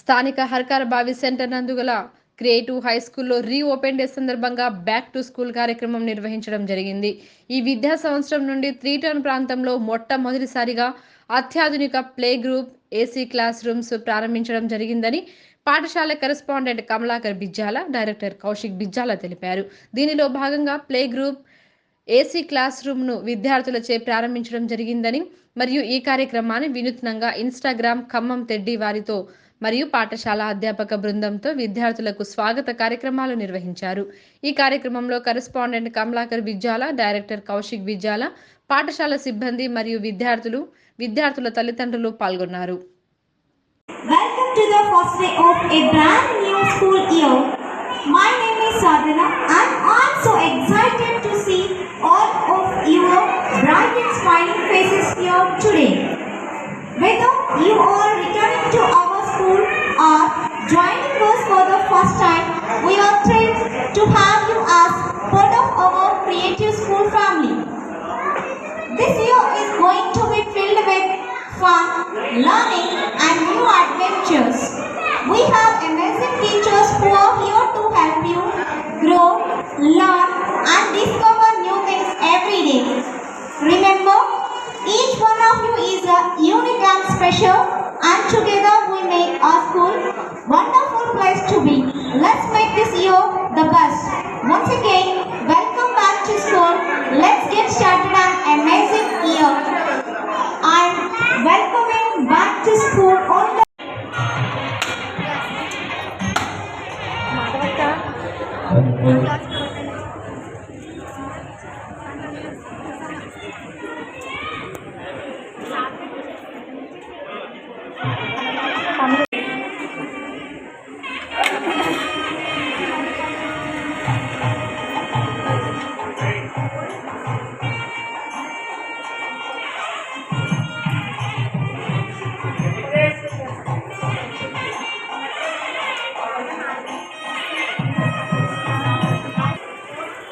స్థానిక హర్కార్ బావి centre నందుగల creative high స్కూల్లో రీఓపెన్ డే సందర్భంగా బ్యాక్ టు స్కూల్ కార్యక్రమం నిర్వహించడం జరిగింది. ఈ విద్యా సంవత్సరం నుండి 3 టౌన్ ప్రాంతంలో మొట్టమొదటిసారిగా అత్యాధునిక play group, AC class rooms ప్రారంభించడం జరిగిందని పాఠశాల కరెస్పాండెంట్ కమలాకర్ బిజ్జాల, డైరెక్టర్ కౌశిక్ బిజ్జాల తెలిపారు. దీనిలో భాగంగా ప్లే గ్రూప్, ఏసీ క్లాస్ రూమ్ను విద్యార్థులచే ప్రారంభించడం జరిగిందని మరియు ఈ కార్యక్రమాన్ని వినూత్నంగా ఇన్స్టాగ్రామ్ ఖమ్మం తెడ్డి వారితో మరియు పాఠశాల అధ్యాపక బృందంతో విద్యార్థులకు స్వాగత కార్యక్రమాలు నిర్వహించారు. ఈ కార్యక్రమంలో కరెస్పాండెంట్ కమలాకర్ బిజ్జాల, డైరెక్టర్ కౌశిక్ బిజ్జాల, పాఠశాల సిబ్బంది మరియు విద్యార్థుల తల్లిదండ్రులు పాల్గొన్నారు. Welcome to the first day of a brand new school year. My name is Sadhana and I'm so excited to see all of your bright and smiling faces here today. Whether you are returning to our school or joining us for the first time, we are thrilled to have you as part of our creative school family. This year is going to be filled with fun, learning and new adventures. We have amazing teachers who are here to help you grow, learn and discover new things every day. Remember, each one of you is a unique and special, and together we make our school wonderful place to be. Let's make this year the best. Once again,